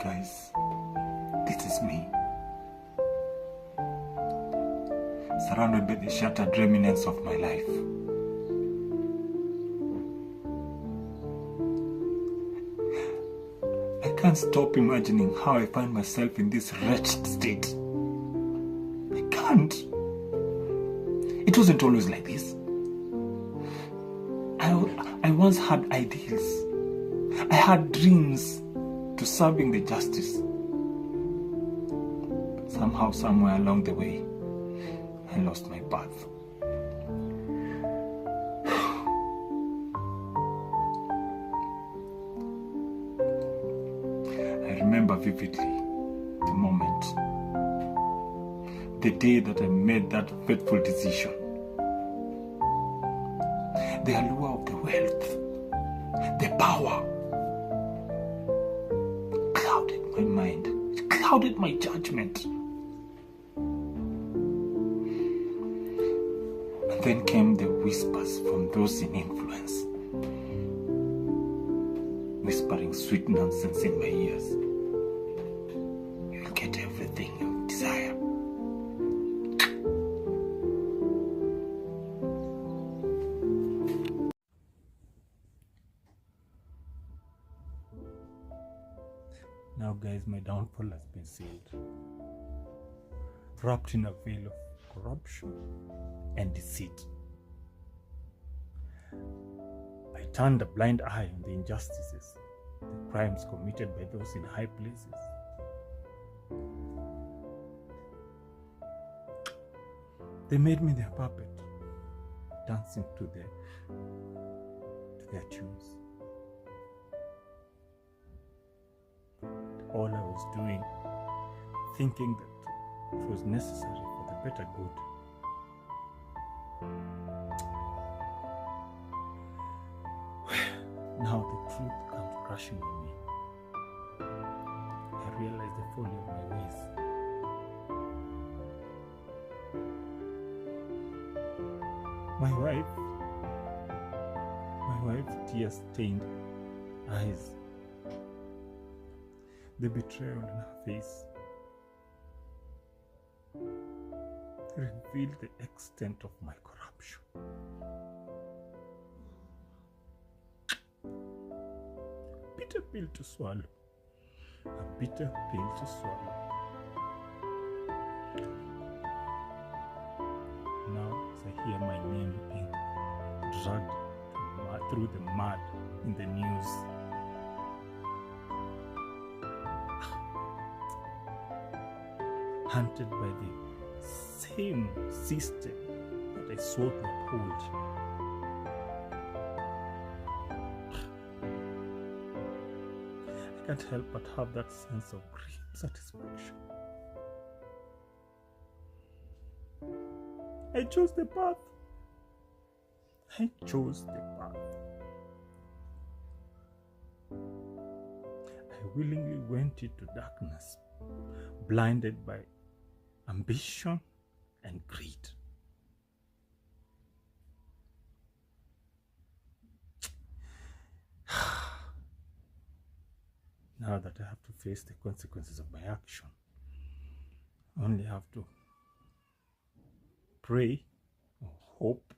guys, this is me. Surrounded by the shattered remnants of my life. I can't stop imagining how I find myself in this wretched state. I can't. It wasn't always like this. I once had ideals. I had dreams to serving the justice. But somehow, somewhere along the way, I lost my path. I remember vividly the moment, the day that I made that fateful decision. The allure of the wealth, the power, clouded my mind, it clouded my judgment. And then came the whispers from those in influence, whispering sweet nonsense in my ears. You'll get everything you desire. Now guys, my downfall has been sealed, wrapped in a veil of corruption and deceit. I turned a blind eye on the injustices, the crimes committed by those in high places. They made me their puppet, dancing to their tunes. All I was doing, thinking that it was necessary for the better good. Now the truth comes crashing on me. I realize the folly of my ways. My wife's tear-stained eyes, the betrayal in her face, revealed the extent of my corruption. Bitter pill to swallow. A bitter pill to swallow. Now, as I hear my name being dragged through the mud in the news, hunted by the same system that I sought to uphold. I can't help but have that sense of great satisfaction. I chose the path. I chose the path. I willingly went into darkness, blinded by ambition and greed. Now that I have to face the consequences of my action, I only have to pray or hope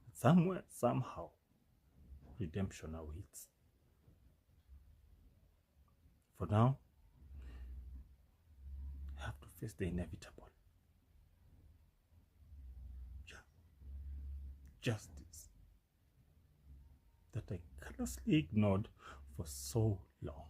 that somewhere, somehow, redemption awaits. For now, I have to face the inevitable. Justice that I carelessly ignored for so long.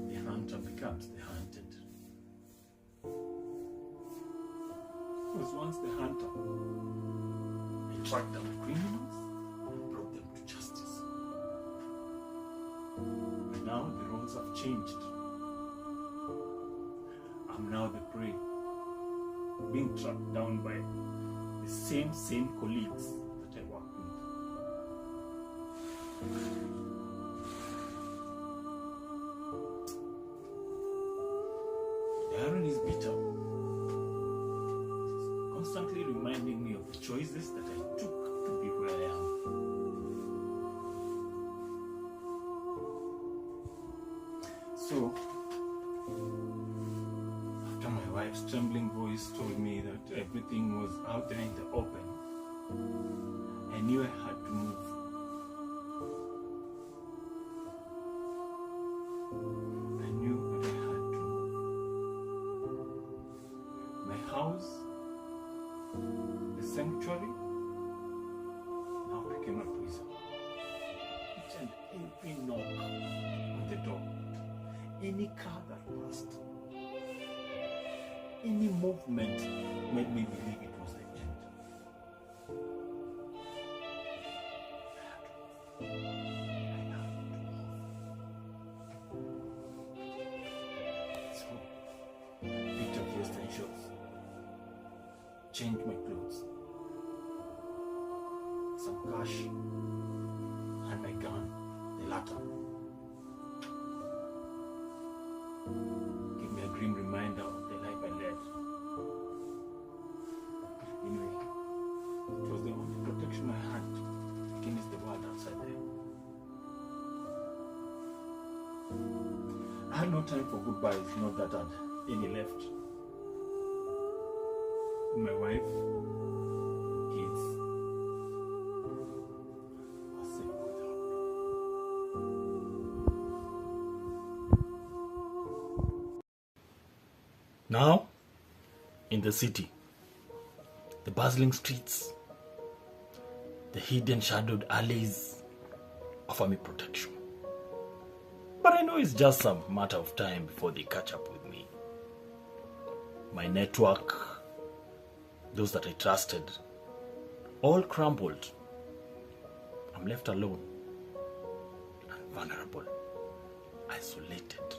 The hunter becomes the hunted. I was once the hunter. I tracked down criminals and brought them to justice. But now the roles have changed. I'm now the prey, being tracked down by the same colleagues that I work with. brain is bitter. It's constantly reminding me of the choices that I took to be where I am. So, after my wife's trembling voice told me that everything was out there in the open, I knew I had to move. I knew that I had to move. My house, the sanctuary, now became a prison. Each and every knock on the door, any car that passed, any movement made me believe it was the end. I had to move. So, picked up the essentials, changed my clothes, some cash, and my gun, the latter. Give me a grim reminder of the life I led. Anyway, it was the only protection I had against the world outside there. I had no time for goodbyes, not that I had any left. My wife, kids, were safe without me. Now, in the city, the bustling streets, the hidden shadowed alleys offer me protection. But I know it's just a matter of time before they catch up with me. My network, those that I trusted, all crumbled. I'm left alone and vulnerable, isolated.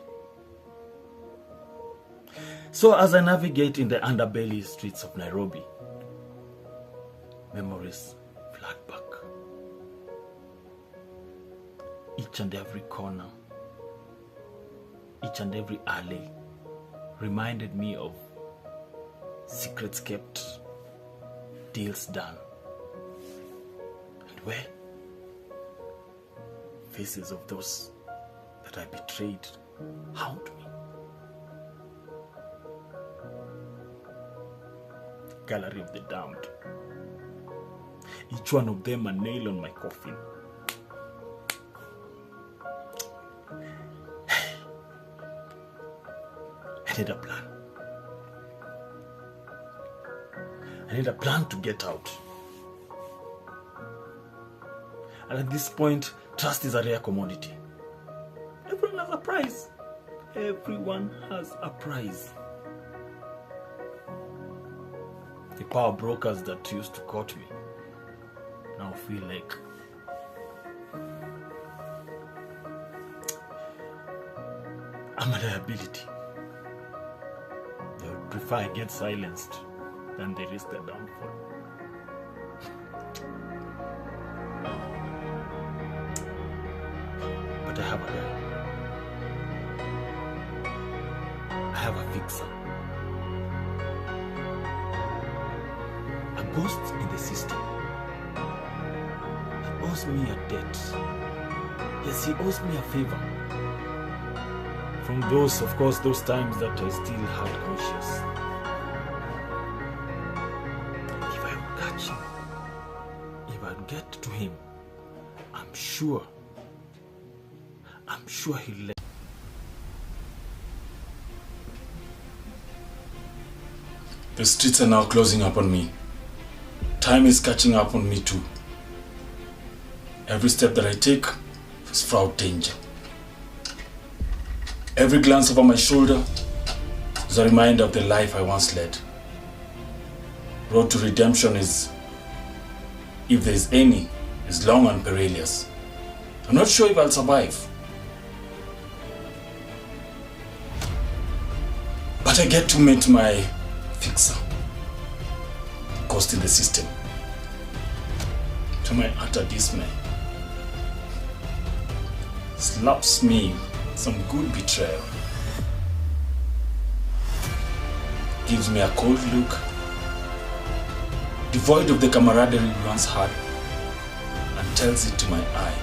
So as I navigate in the underbelly streets of Nairobi, memories flood back. Each and every corner, each and every alley reminded me of secrets kept, deals done, and where faces of those that I betrayed haunt me. Gallery of the damned, each one of them a nail on my coffin. I need a plan. I need a plan to get out. And at this point, trust is a rare commodity. Everyone has a price. Everyone has a price. The power brokers that used to court me now feel like I'm a liability. They would prefer I get silenced than they risk their downfall. But I have a guy. I have a fixer. A ghost in the system. He owes me a debt. Yes, he owes me a favor. From those, of course, those times that I still had conscience. If I would catch him, if I would get to him, I'm sure he'll let. The streets are now closing up on me. Time is catching up on me too. Every step that I take is fraught danger. Every glance over my shoulder is a reminder of the life I once led. Road to redemption is, if there is any, is long and perilous. I'm not sure if I'll survive. But I get to meet my fixer, ghost in the system. To my utter dismay, slaps me some good betrayal. gives me a cold look, devoid of the camaraderie we once had, and tells it to my eye,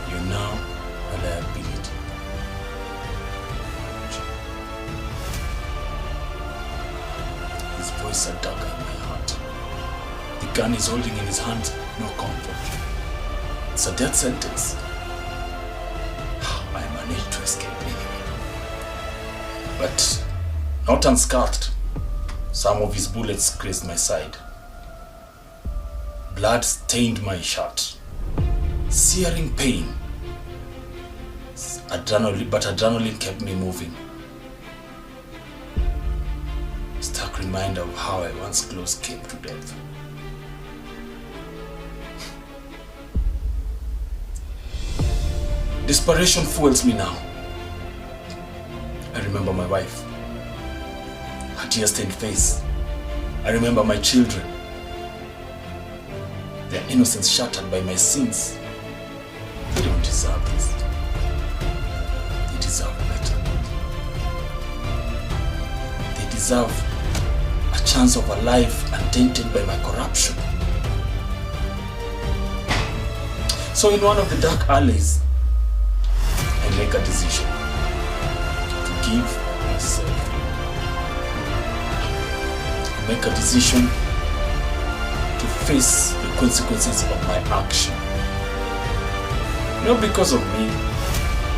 "You're now a liability." His voice a dagger in my heart. The gun he's holding in his hand, no comfort. It's a death sentence. I managed to escape anyway. But not unscathed. Some of his bullets grazed my side. Blood stained my shirt. Searing pain. But adrenaline kept me moving. Stark reminder of how I once close came to death. Desperation fuels me now. I remember my wife, her tear-stained face. I remember my children, their innocence shattered by my sins. They don't deserve this. They deserve better. They deserve a chance of a life untainted by my corruption. So in one of the dark alleys, I make a decision to give myself. I make a decision to face the consequences of my action. Not because of me,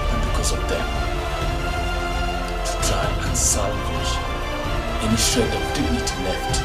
but because of them. To try and salvage any shred of dignity left